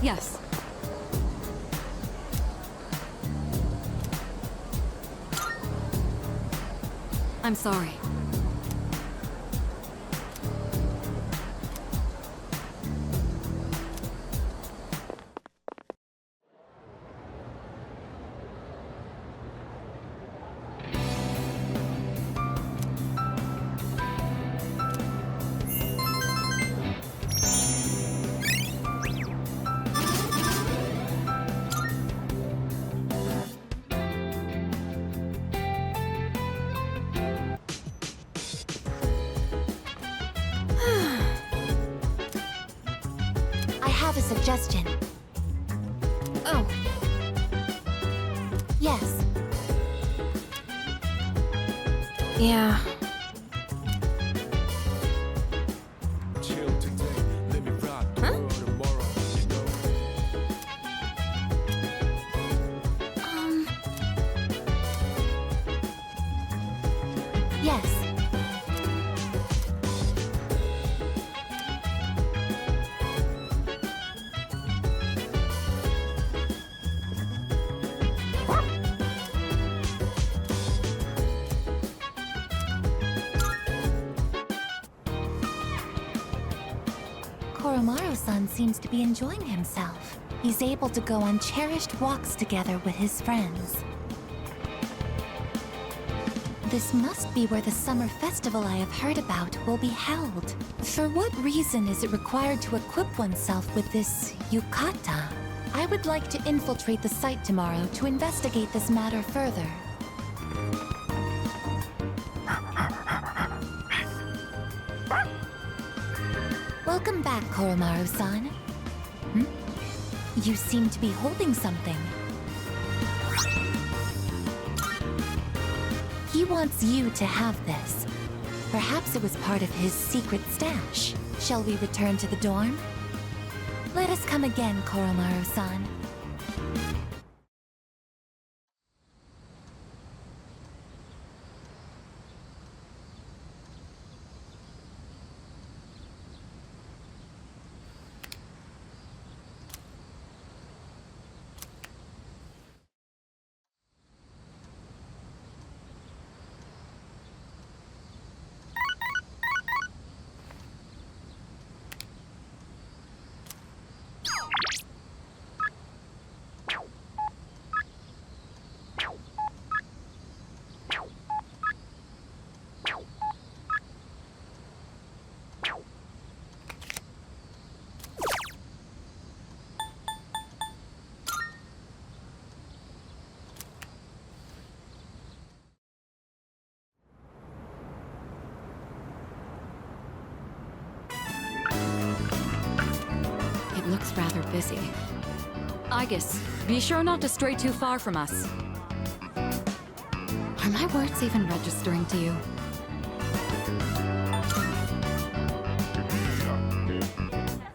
Yes. I'm sorry. I have a suggestion. Oh. Yes. Yeah. Chill today, let me rock the world tomorrow, you know. Yes. Koromaru-san seems to be enjoying himself. He's able to go on cherished walks together with his friends. This must be where the summer festival I have heard about will be held. For what reason is it required to equip oneself with this yukata? I would like to infiltrate the site tomorrow to investigate this matter further. Welcome back, Koromaru-san. You seem to be holding something. He wants you to have this. Perhaps it was part of his secret stash. Shall we return to the dorm? Let us come again, Koromaru-san. It looks rather busy. Aigis, be sure not to stray too far from us. Are my words even registering to you?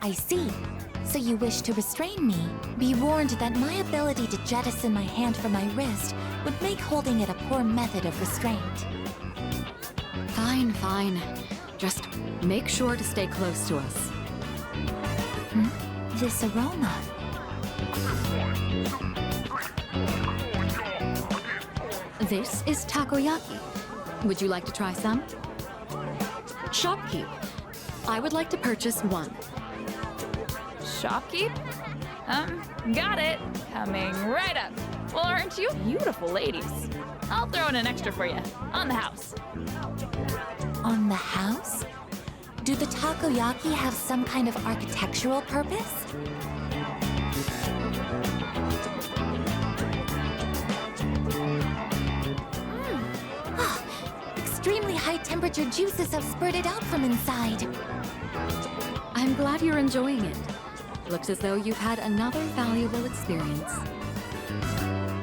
I see. So you wish to restrain me? Be warned that my ability to jettison my hand from my wrist would make holding it a poor method of restraint. Fine, fine. Just make sure to stay close to us. This aroma. This is takoyaki. Would you like to try some? Shopkeep. I would like to purchase one. Shopkeep? Got it. Coming right up. Well, aren't you beautiful ladies? I'll throw in an extra for you. On the house. On the house? Do the takoyaki have some kind of architectural purpose? Extremely high-temperature juices have spurted out from inside. I'm glad you're enjoying it. Looks as though you've had another valuable experience.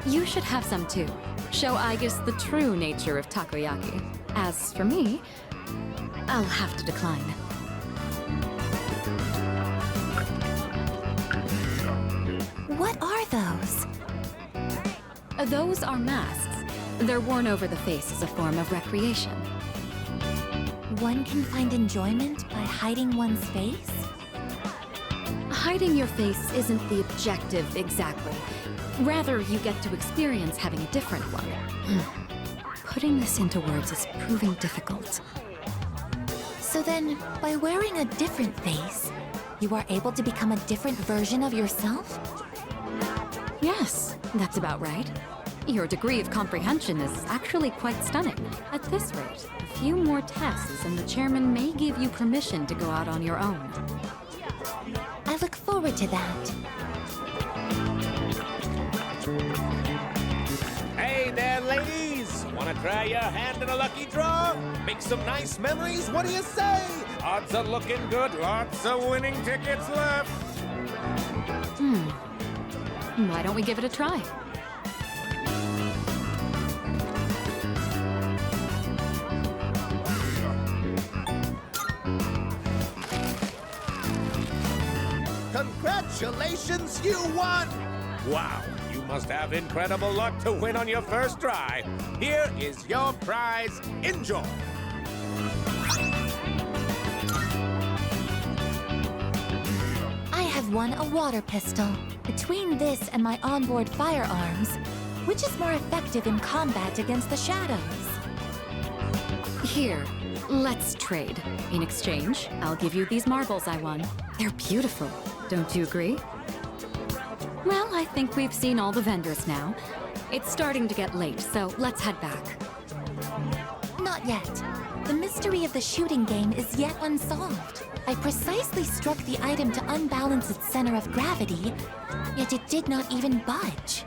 You should have some too. Show Aigis the true nature of takoyaki. As for me, I'll have to decline. What are those? Those are masks. They're worn over the face as a form of recreation. One can find enjoyment by hiding one's face? Hiding your face isn't the objective exactly. Rather, you get to experience having a different one. Putting this into words is proving difficult. So then, by wearing a different face, you are able to become a different version of yourself? Yes, that's about right. Your degree of comprehension is actually quite stunning. At this rate, a few more tests and the chairman may give you permission to go out on your own. I look forward to that. Hey there, ladies! Wanna try your hand in a lucky draw? Make some nice memories? What do you say? Odds are looking good, lots of winning tickets left. Why don't we give it a try? Congratulations, you won! Wow, you must have incredible luck to win on your first try. Here is your prize. Enjoy! I have won a water pistol. Between this and my onboard firearms, which is more effective in combat against the shadows? Here, let's trade. In exchange, I'll give you these marbles I won. They're beautiful, don't you agree? Well, I think we've seen all the vendors now. It's starting to get late, so let's head back. Not yet. The mystery of the shooting game is yet unsolved. I precisely struck the item to unbalance its center of gravity, yet it did not even budge.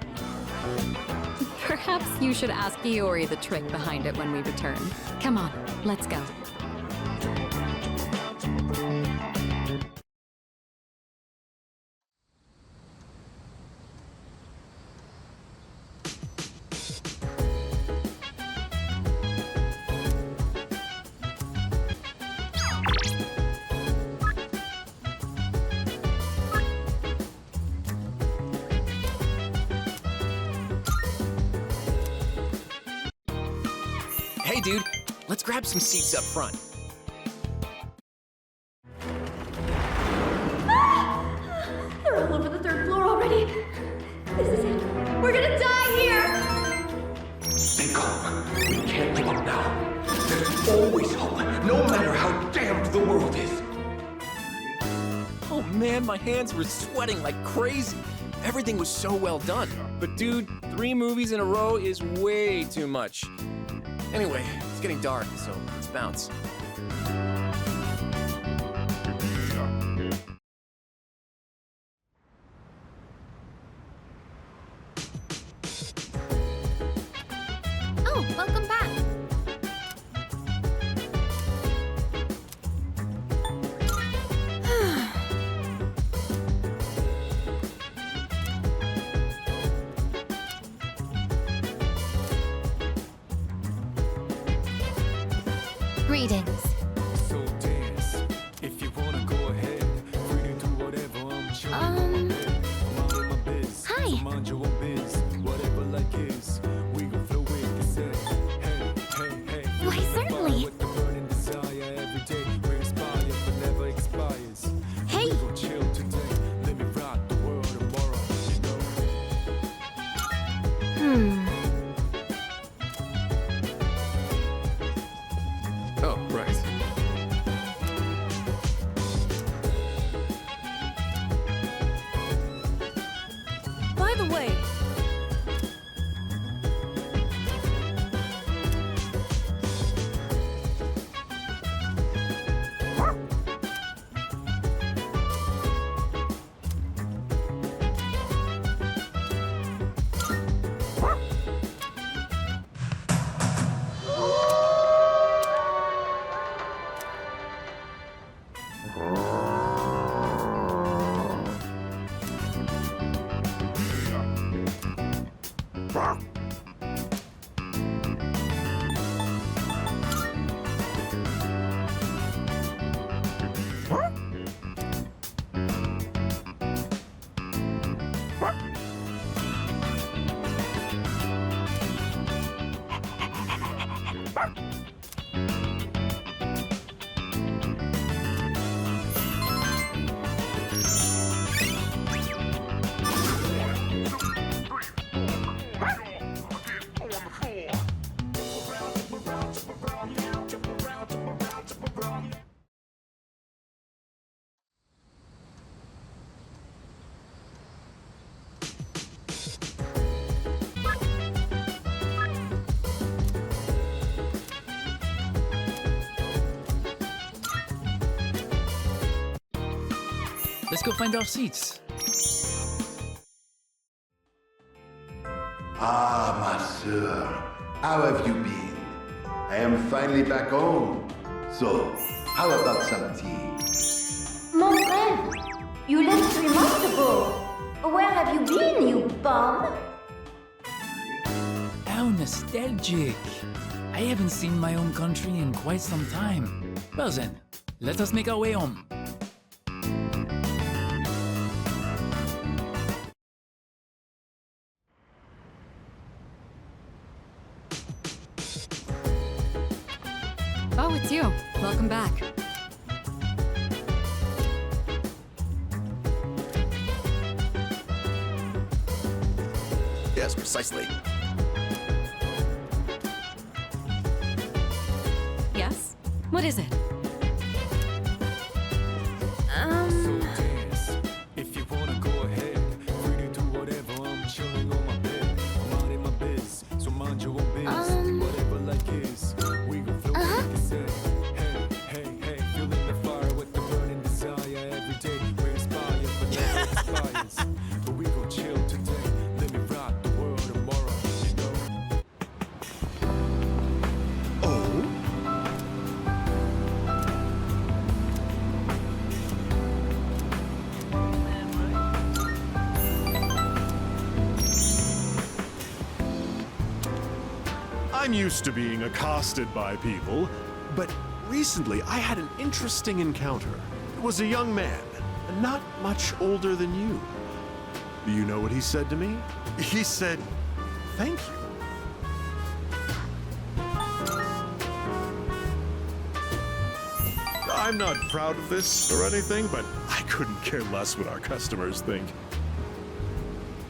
Perhaps you should ask Iori the trick behind it when we return. Come on, let's go. Hey, dude, let's grab some seats up front. They're all over the third floor already. This is it. We're gonna die here. Stay calm. We can't give up now. There's always hope, no matter how damned the world is. Oh man, my hands were sweating like crazy. Everything was so well done. But dude, 3 movies in a row is way too much. Anyway, it's getting dark, so let's bounce. Oh, welcome back. Greetings. So dance. If you wanna go ahead, free to do whatever. I'm chilling. Mind my biz. Hi. So mind your own biz. Whatever like is, we gon' flow with the set. Hey, hey, hey. Why, certainly. With the burning desire every day. We're inspired but never expires. Hey. We gon' chill today. Let me rock the world tomorrow. You know. Oh, right. let's go find our seats. Ah, monsieur, how have you been? I am finally back home. So, how about some tea? Mon frère, you left 3 months ago. Where have you been, you bum? How nostalgic. I haven't seen my home country in quite some time. Well then, let us make our way home. Oh, it's you. Welcome back. Yes, precisely. Yes? What is it? So dance. If you wanna go ahead, free to do whatever. I'm chilling on my bed. I'm out in my biz, so mind your own biz. Whatever life is, we gon' flow like you said. Hey, hey, hey, feeling the fire with the burning desire every day. We inspire, but never expires. But we gon' chill today. Let me rock the world tomorrow, you know. I'm used to being accosted by people, but recently I had an interesting encounter. It was a young man, not much older than you. Do you know what he said to me? He said, "Thank you." I'm not proud of this or anything, but I couldn't care less what our customers think.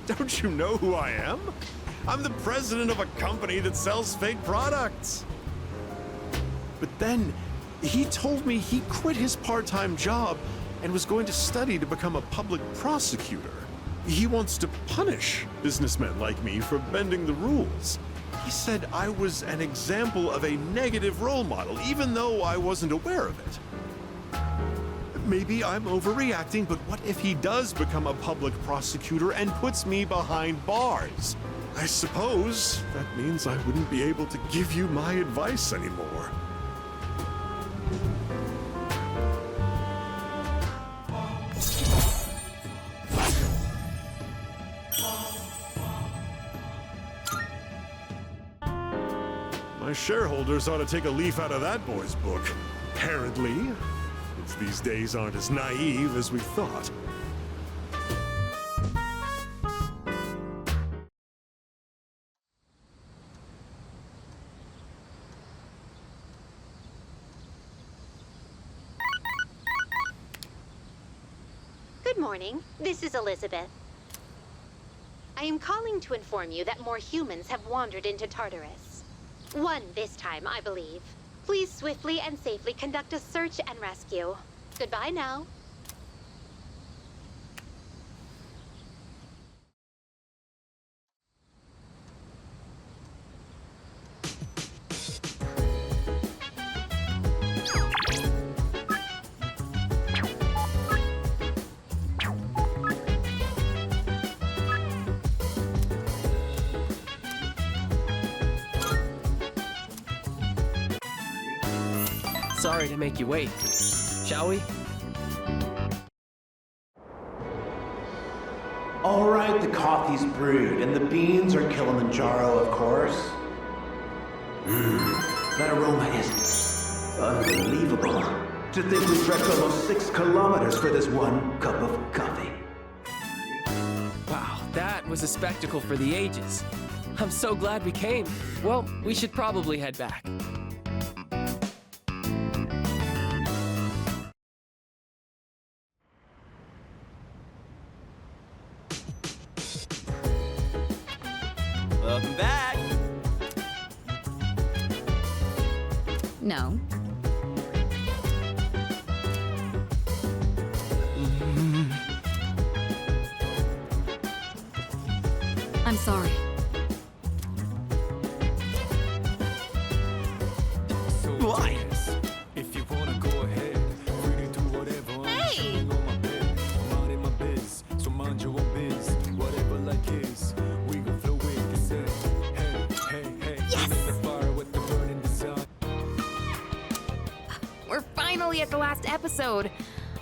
Don't you know who I am? I'm the president of a company that sells fake products. But then he told me he quit his part-time job and was going to study to become a public prosecutor. He wants to punish businessmen like me for bending the rules. He said I was an example of a negative role model, even though I wasn't aware of it. Maybe I'm overreacting, but what if he does become a public prosecutor and puts me behind bars? I suppose that means I wouldn't be able to give you my advice anymore. My shareholders ought to take a leaf out of that boy's book. Apparently, kids these days aren't as naive as we thought. Good morning. This is Elizabeth. I am calling to inform you that more humans have wandered into Tartarus. 1 this time, I believe. Please swiftly and safely conduct a search and rescue. Goodbye now. Sorry to make you wait. Shall we? All right, the coffee's brewed, and the beans are Kilimanjaro, of course. That aroma is unbelievable. To think we trekked almost 6 kilometers for this 1 cup of coffee. Wow, that was a spectacle for the ages. I'm so glad we came. Well, we should probably head back. Welcome back. No. I'm sorry. Why? If you wanna go ahead, free to do whatever. I'm Hey! chilling on my bed. I'm finale at the last episode.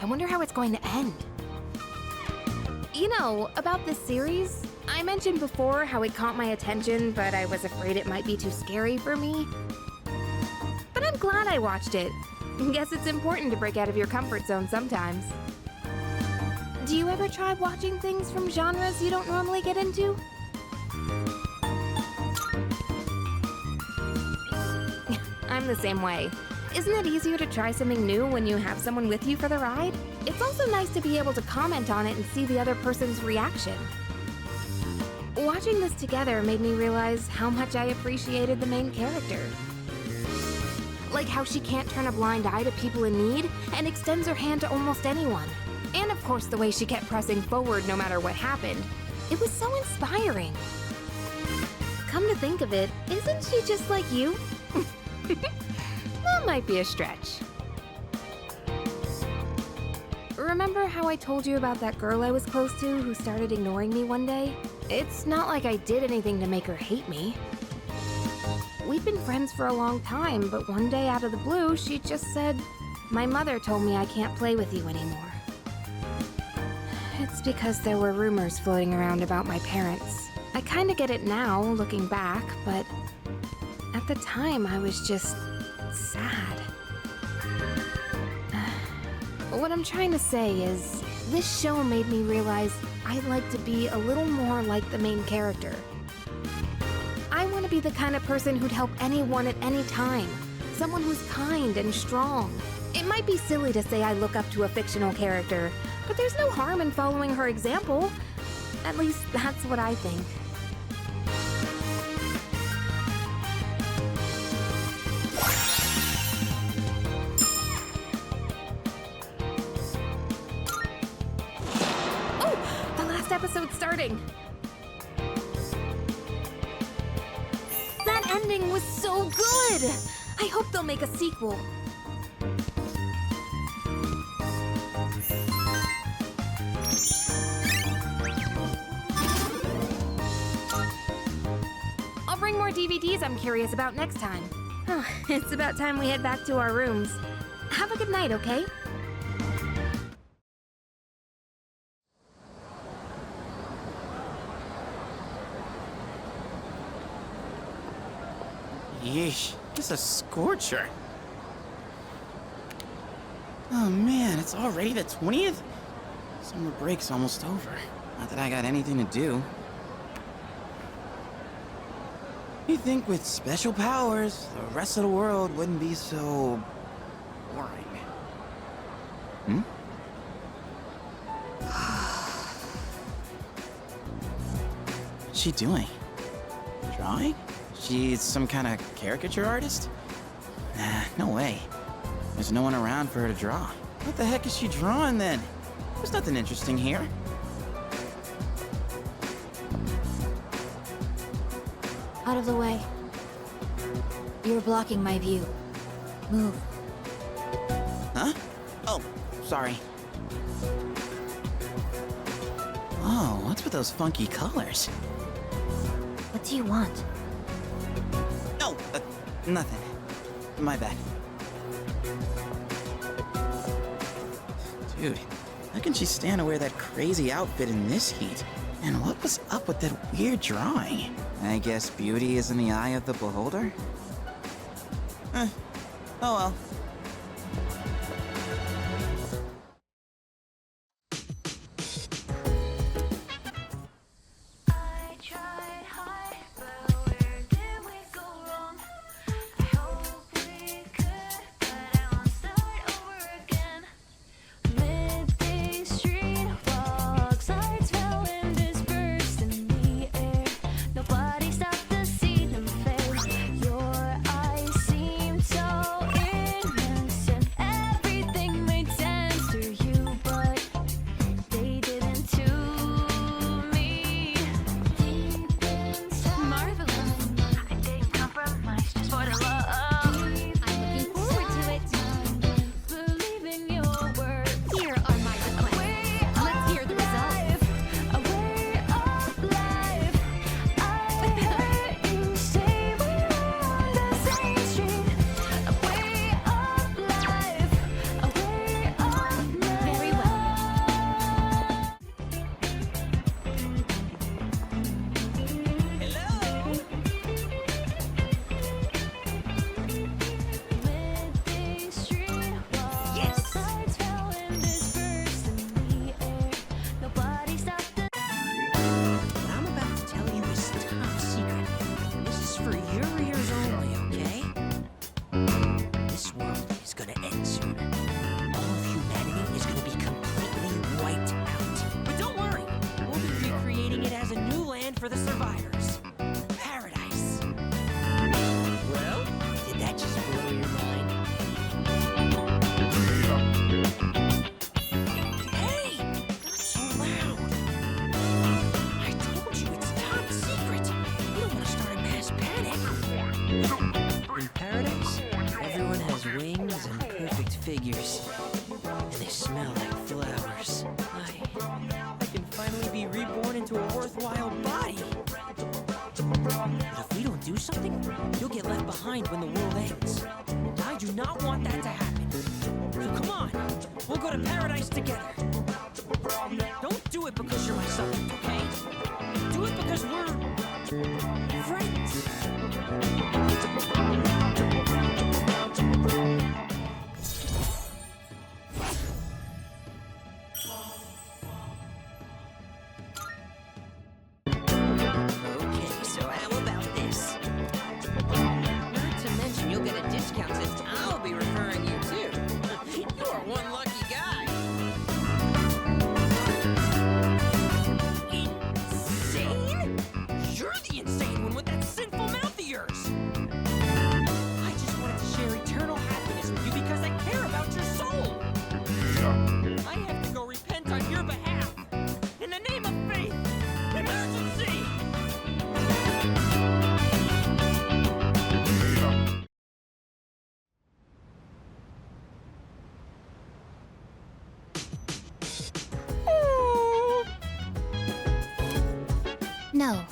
I wonder how it's going to end. You know, about this series, I mentioned before how it caught my attention, but I was afraid it might be too scary for me. But I'm glad I watched it. Guess it's important to break out of your comfort zone sometimes. Do you ever try watching things from genres you don't normally get into? I'm the same way. Isn't it easier to try something new when you have someone with you for the ride? It's also nice to be able to comment on it and see the other person's reaction. Watching this together made me realize how much I appreciated the main character. Like how she can't turn a blind eye to people in need and extends her hand to almost anyone. And of course the way she kept pressing forward no matter what happened. It was so inspiring. Come to think of it, isn't she just like you? That might be a stretch. Remember how I told you about that girl I was close to who started ignoring me one day? It's not like I did anything to make her hate me. We'd been friends for a long time, but one day out of the blue, she just said, "My mother told me I can't play with you anymore." It's because there were rumors floating around about my parents. I kinda get it now, looking back, but at the time I was just sad. What I'm trying to say is, this show made me realize I'd like to be a little more like the main character. I want to be the kind of person who'd help anyone at any time. Someone who's kind and strong. It might be silly to say I look up to a fictional character, but there's no harm in following her example. At least that's what I think. Episode starting. That ending was so good! I hope they'll make a sequel. I'll bring more DVDs I'm curious about next time. Oh, it's about time we head back to our rooms. Have a good night, okay? Yeesh, it's a scorcher. Oh man, it's already the 20th? Summer break's almost over. Not that I got anything to do. You'd think with special powers, the rest of the world wouldn't be so boring. Hmm? What's she doing? Drawing? She's some kind of caricature artist? Nah, no way. There's no one around for her to draw. What the heck is she drawing then? There's nothing interesting here. Out of the way. You're blocking my view. Move. Huh? Oh, sorry. Oh, what's with those funky colors? What do you want? Oh, nothing. My bad. Dude, how can she stand to wear that crazy outfit in this heat? And what was up with that weird drawing? I guess beauty is in the eye of the beholder? Oh well. figures. And they smell like flowers. I can finally be reborn into a worthwhile body. But if we don't do something, you'll get left behind when the world ends. And I do not want that to happen. So come on, we'll go to paradise together. Don't do it because you're my subject, okay? Do it because we're friends. Okay, so how about this? Not to mention you'll get a discount since I'll be referring you too. You're one lucky guy. Insane? You're the insane one with that sinful mouth of yours. I just wanted to share eternal happiness with you because I care about your soul. I have to go repent on your behalf. In the name of faith, emergency! No.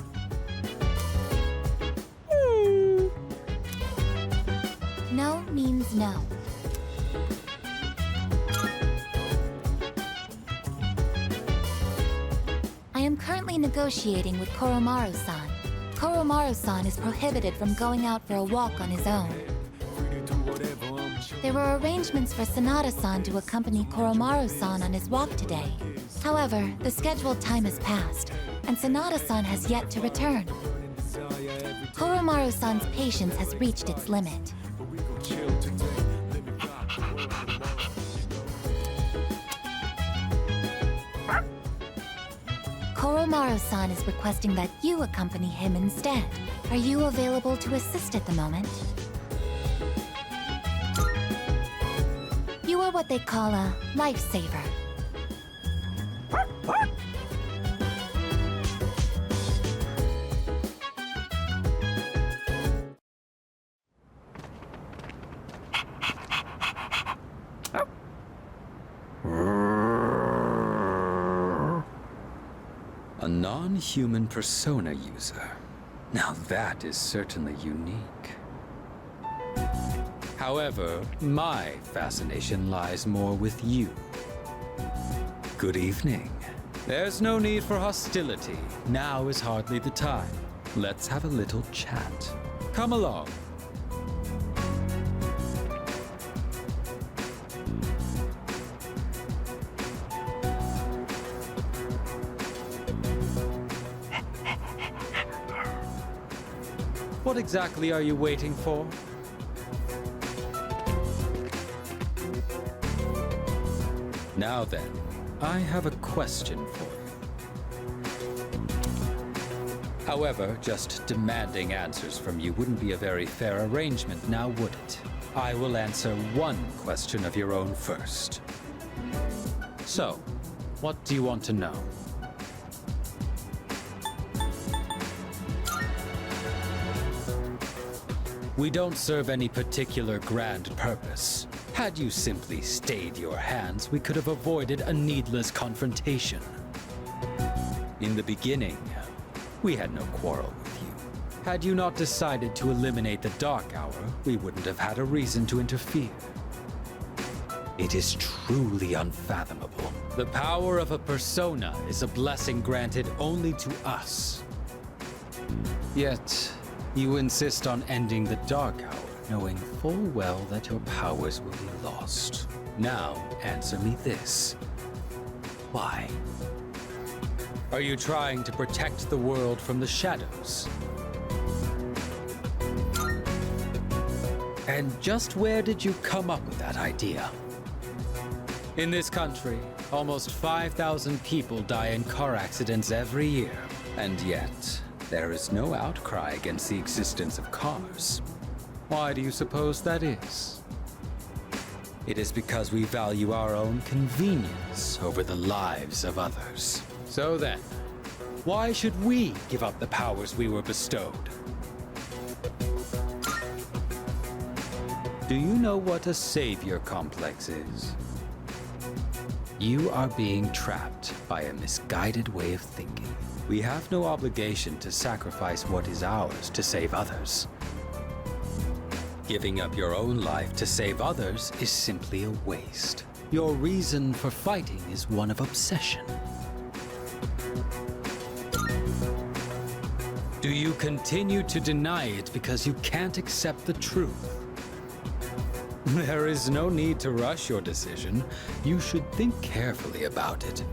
No means no. I am currently negotiating with Koromaru-san. Koromaru-san is prohibited from going out for a walk on his own. There were arrangements for Sanada-san to accompany Koromaru-san on his walk today. However, the scheduled time has passed, and Sanada-san has yet to return. Koromaru-san's patience has reached its limit. Koromaru-san is requesting that you accompany him instead. Are you available to assist at the moment? You are what they call a lifesaver. A non-human persona user. Now that is certainly unique. However, my fascination lies more with you. Good evening. There's no need for hostility. Now is hardly the time. Let's have a little chat. Come along. What exactly are you waiting for? Now then, I have a question for you. However, just demanding answers from you wouldn't be a very fair arrangement, now would it? I will answer one question of your own first. So, what do you want to know? We don't serve any particular grand purpose. Had you simply stayed your hands, we could have avoided a needless confrontation. In the beginning, we had no quarrel with you. Had you not decided to eliminate the Dark Hour, we wouldn't have had a reason to interfere. It is truly unfathomable. The power of a persona is a blessing granted only to us. Yet, you insist on ending the Dark Hour, knowing full well that your powers will be lost. Now, answer me this. Why? Are you trying to protect the world from the shadows? And just where did you come up with that idea? In this country, almost 5,000 people die in car accidents every year. And yet, there is no outcry against the existence of cars. Why do you suppose that is? It is because we value our own convenience over the lives of others. So then, why should we give up the powers we were bestowed? Do you know what a savior complex is? You are being trapped by a misguided way of thinking. We have no obligation to sacrifice what is ours to save others. Giving up your own life to save others is simply a waste. Your reason for fighting is one of obsession. Do you continue to deny it because you can't accept the truth? There is no need to rush your decision. You should think carefully about it.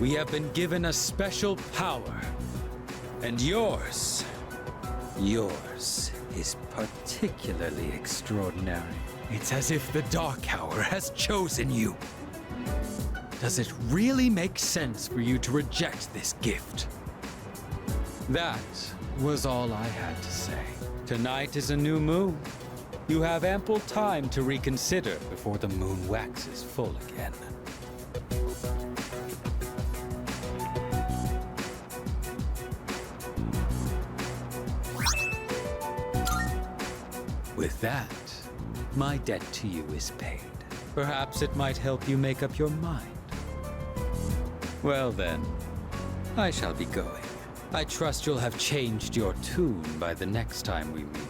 We have been given a special power, and yours is particularly extraordinary. It's as if the Dark Hour has chosen you. Does it really make sense for you to reject this gift? That was all I had to say. Tonight is a new moon. You have ample time to reconsider before the moon waxes full again. With that, my debt to you is paid. Perhaps it might help you make up your mind. Well then, I shall be going. I trust you'll have changed your tune by the next time we meet.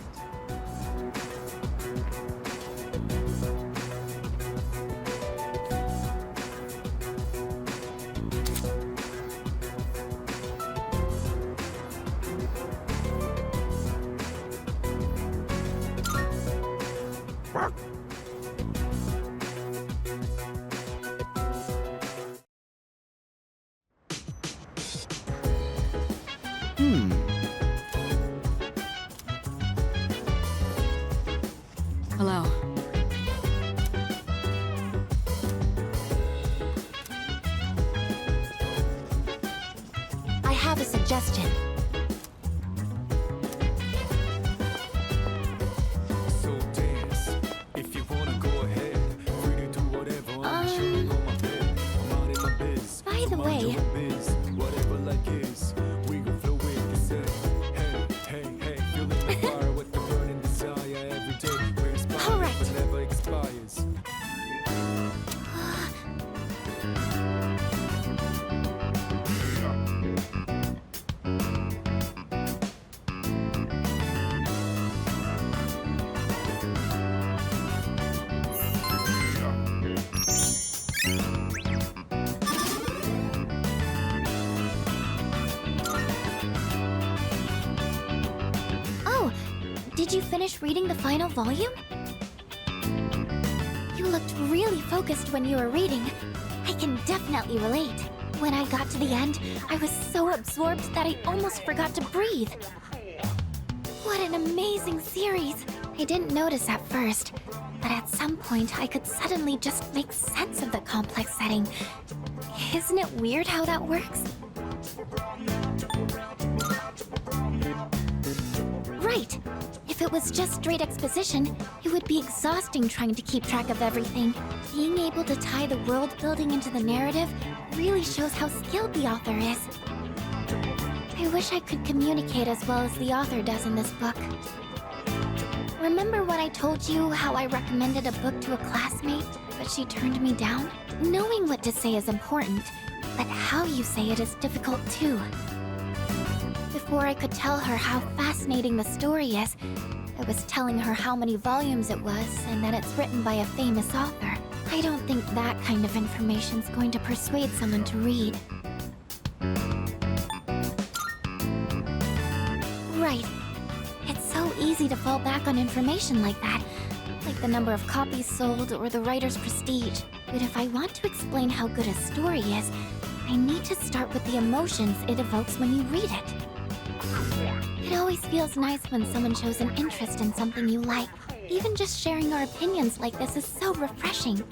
Hello. I have a suggestion. So dance. If you wanna go ahead, free to do whatever. I'm chilling on my bed. I'm out in my biz. By the way, whatever like is, we gon' flow with the set. Hey, hey, hey, feeling the fire with the burning desire every day. We're inspired, but never expires. Oh, did you finish reading the final volume? You looked really focused when you were reading. I can definitely relate. When I got to the end, I was so absorbed that I almost forgot to breathe. What an amazing series! I didn't notice at first, but at some point I could suddenly just make sense of the complex setting. Isn't it weird how that works? Right! If it was just straight exposition, it would be exhausting trying to keep track of everything. Being able to tie the world building into the narrative really shows how skilled the author is. I wish I could communicate as well as the author does in this book. Remember when I told you how I recommended a book to a classmate, but she turned me down? Knowing what to say is important, but how you say it is difficult too. Before I could tell her how fascinating the story is, I was telling her how many volumes it was and that it's written by a famous author. I don't think that kind of information's going to persuade someone to read. Right. It's so easy to fall back on information like that, like the number of copies sold or the writer's prestige. But if I want to explain how good a story is, I need to start with the emotions it evokes when you read it. It always feels nice when someone shows an interest in something you like. Even just sharing our opinions like this is so refreshing.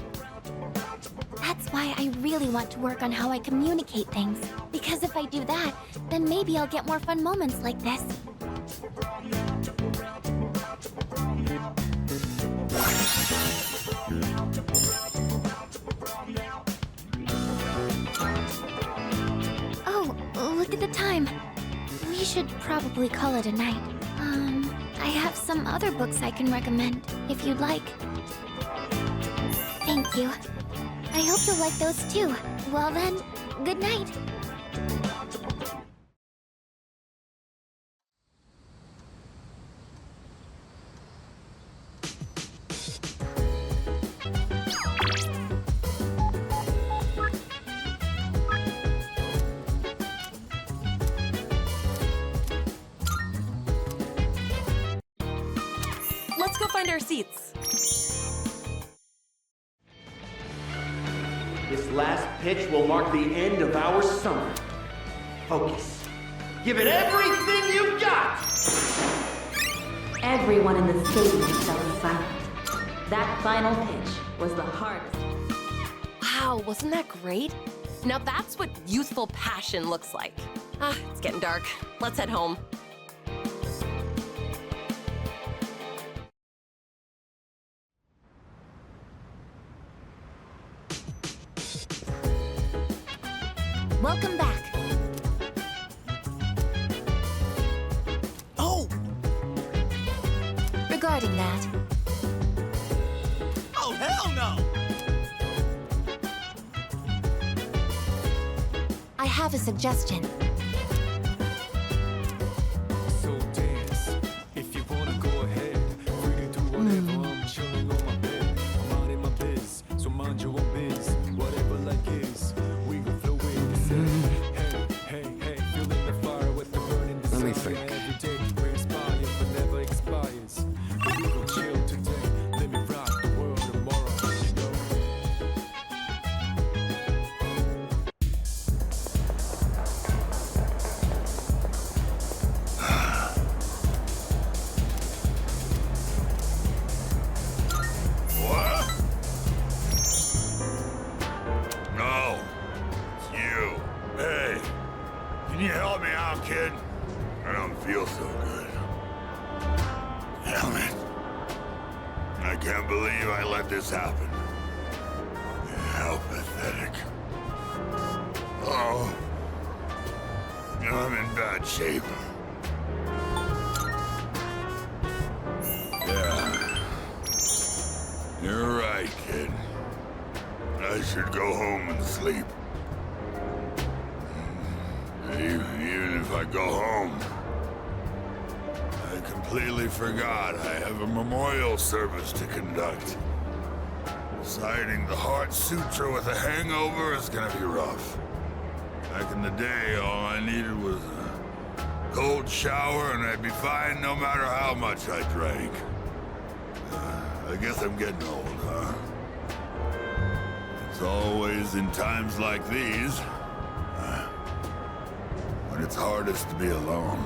That's why I really want to work on how I communicate things. Because if I do that, then maybe I'll get more fun moments like this. Oh, look at the time. We should probably call it a night. I have some other books I can recommend. if you'd like. Thank you. I hope you'll like those too. Well then, good night. Let's go find our seats. This last pitch will mark the end of our summer. Focus. Give it everything you've got! Everyone in the stadium fell silent. That final pitch was the hardest. Wow, wasn't that great? Now that's what youthful passion looks like. Ah, it's getting dark. Let's head home. Welcome back. Oh! Regarding that, Oh, hell no! I have a suggestion. So dance, if you wanna go ahead. Free to do whatever, I'm chilling on my bed. I'm minding my biz, so mind your own biz. Whatever like is, we gon' flow with the set. Hey, hey, hey, feeling the fire with the burning desire. Let me think. Every day we inspire, but never expires. We gon' chill today, let me rock the world tomorrow, you know. What? No. It's you. Hey, can you help me out, kid? I don't feel so good. Damn it. I can't believe I let this happen. How pathetic. Oh. I'm in bad shape. Yeah. You're right, kid. I should go home and sleep. Even if I go home, I completely forgot I have a memorial service to conduct. Reciting the Heart Sutra with a hangover is gonna be rough. Back in the day, all I needed was a cold shower and I'd be fine no matter how much I drank. I guess I'm getting old, huh? It's always in times like these when it's hardest to be alone.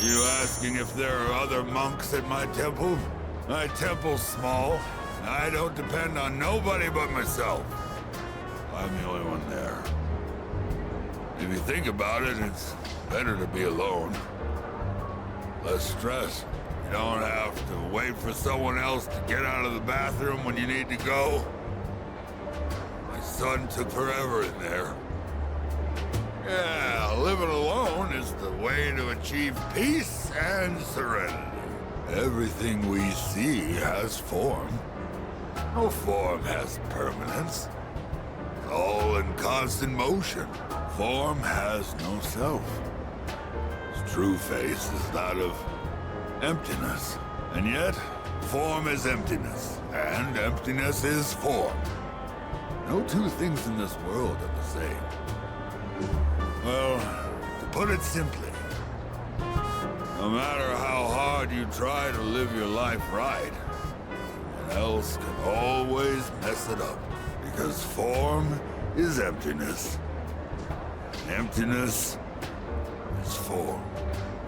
You asking if there are other monks at my temple? My temple's small. I don't depend on nobody but myself. I'm the only one there. If you think about it, it's better to be alone. Less stress. You don't have to wait for someone else to get out of the bathroom when you need to go. My son took forever in there. Yeah, living alone is the way to achieve peace and serenity. Everything we see has form. No form has permanence. It's all in constant motion. Form has no self. Its true face is that of emptiness. And yet, form is emptiness, and emptiness is form. No two things in this world are the same. Well, to put it simply, no matter how hard you try to live your life right, someone else can always mess it up. Because form is emptiness. And emptiness is form.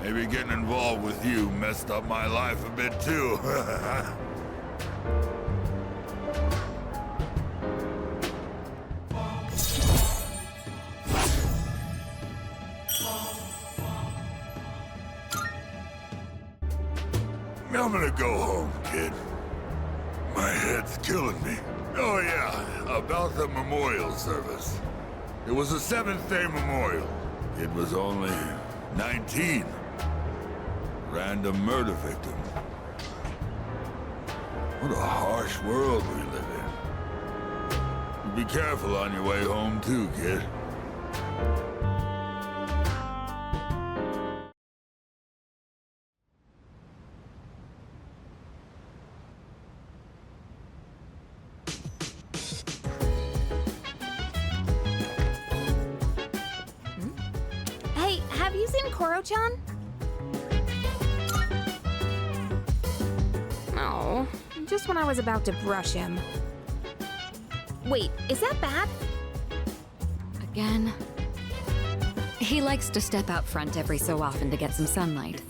Maybe getting involved with you messed up my life a bit too. I'm gonna go home, kid. My head's killing me. Oh yeah, about the memorial service. It was a 7th-day memorial. Kid was only 19. Random murder victim. What a harsh world we live in. Be careful on your way home too, kid. Hey, have you seen Koro-chan? Oh, just when I was about to brush him. Wait, is that bad? Again? He likes to step out front every so often to get some sunlight.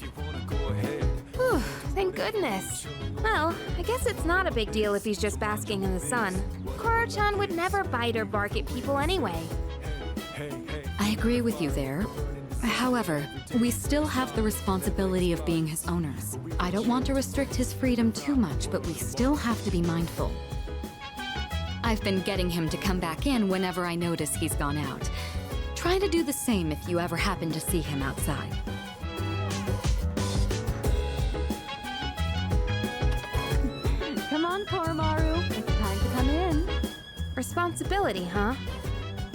Whew, thank goodness. Well, I guess it's not a big deal if he's just basking in the sun. Koro-chan would never bite or bark at people anyway. I agree with you there. However, we still have the responsibility of being his owners. I don't want to restrict his freedom too much, but we still have to be mindful. I've been getting him to come back in whenever I notice he's gone out. Try to do the same if you ever happen to see him outside. Come on, Koromaru. It's time to come in. Responsibility, huh?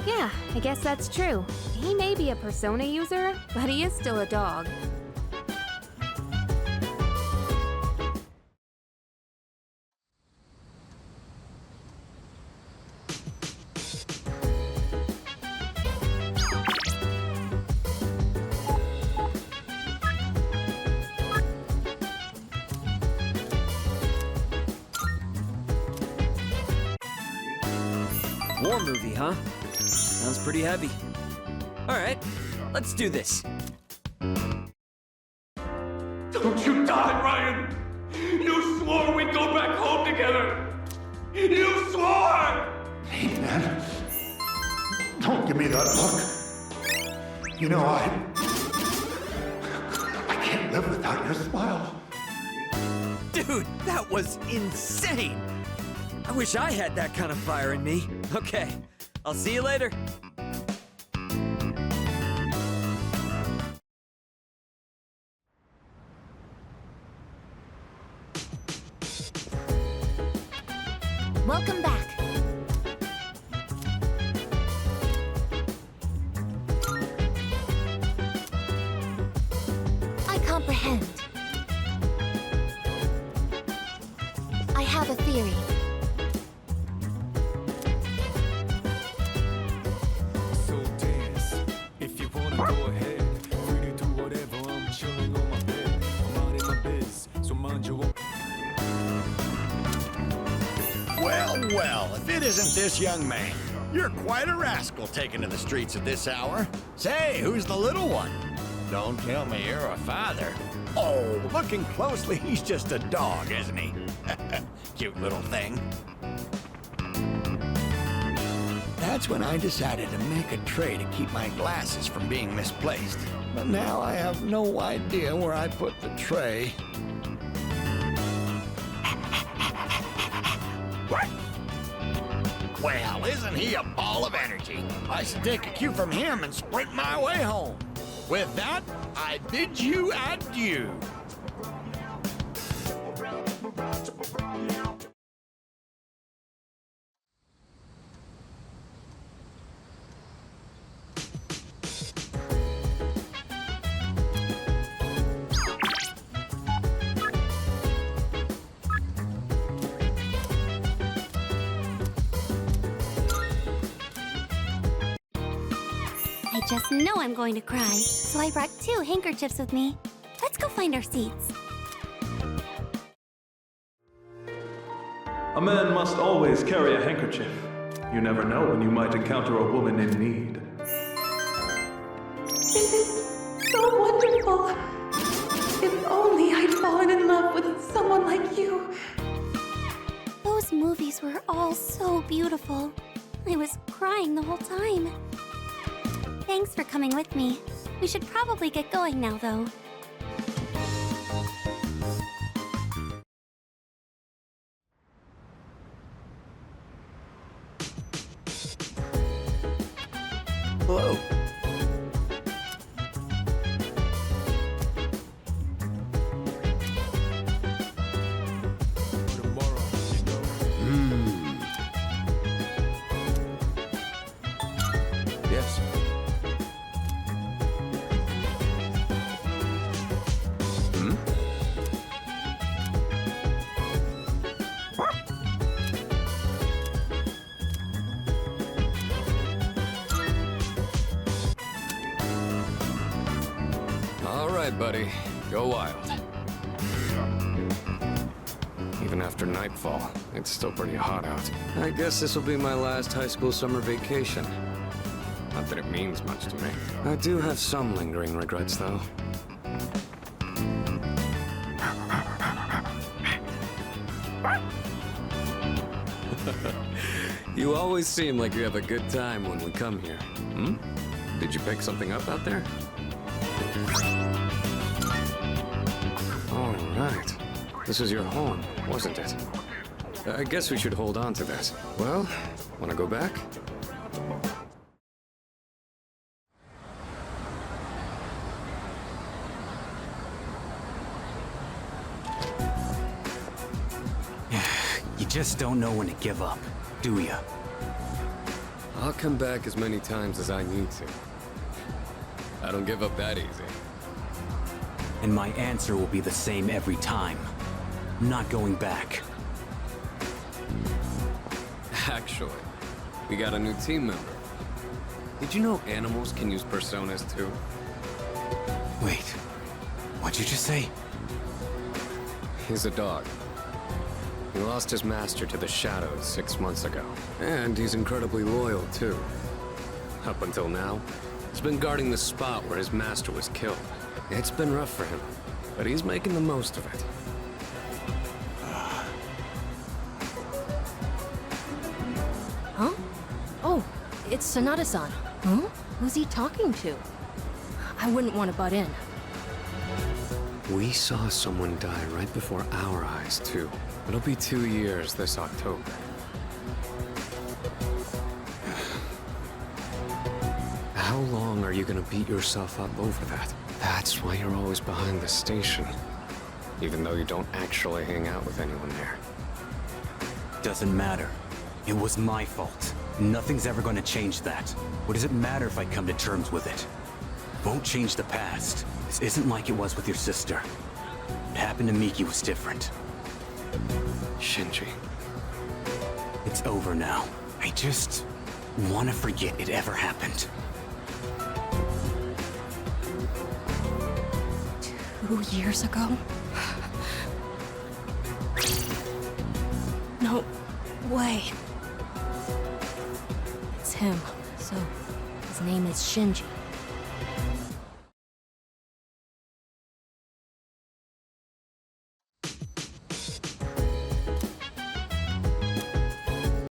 Yeah, I guess that's true. He may be a persona user, but he is still a dog. War movie, huh? Sounds pretty heavy. Alright, let's do this. Don't you die, Ryan! You swore we'd go back home together! You swore! Hey, man. Don't give me that look. You know, I can't live without your smile. Dude, that was insane! I wish I had that kind of fire in me. Okay, I'll see you later. Welcome back. I comprehend. I have a theory. So dance, if you wanna go ahead. Free to do whatever, I'm chilling on my bed. I'm out in my biz, so mind your own. Well, well, if it isn't this young man. You're quite a rascal taking to the streets at this hour. Say, who's the little one? Don't tell me you're a father. Oh, looking closely, he's just a dog, isn't he? Cute little thing. That's when I decided to make a tray to keep my glasses from being misplaced. But now I have no idea where I put the tray. Well, isn't he a ball of energy? I should take a cue from him and sprint my way home. With that, I bid you adieu. I just know I'm going to cry, so I brought 2 handkerchiefs with me. Let's go find our seats. A man must always carry a handkerchief. You never know when you might encounter a woman in need. This is so wonderful. If only I'd fallen in love with someone like you. Those movies were all so beautiful. I was crying the whole time. Thanks for coming with me. We should probably get going now, though. Hello. right, buddy. Go wild. Even after nightfall, it's still pretty hot out. I guess this will be my last high school summer vacation. Not that it means much to me. I do have some lingering regrets, though. You always seem like you have a good time when we come here. Hmm? Did you pick something up out there? All right. This is your home, wasn't it? I guess we should hold on to that. Well, wanna go back? You just don't know when to give up, do ya? I'll come back as many times as I need to. I don't give up that easy. And my answer will be the same every time. I'm not going back. Actually, we got a new team member. Did you know animals can use personas too? Wait, what'd you just say? He's a dog. He lost his master to the shadows 6 months ago. And he's incredibly loyal too. Up until now, he's been guarding the spot where his master was killed. It's been rough for him, but he's making the most of it. Huh? Oh, it's Sonata-san. Huh? Who's he talking to? I wouldn't want to butt in. We saw someone die right before our eyes, too. It'll be 2 years this October. How long are you gonna beat yourself up over that? That's why you're always behind the station. Even though you don't actually hang out with anyone there. Doesn't matter. It was my fault. Nothing's ever going to change that. What does it matter if I come to terms with it? Won't change the past. This isn't like it was with your sister. What happened to Miki was different. Shinji. It's over now. I just want to forget it ever happened. 2 years ago? No way. It's him. So, his name is Shinji.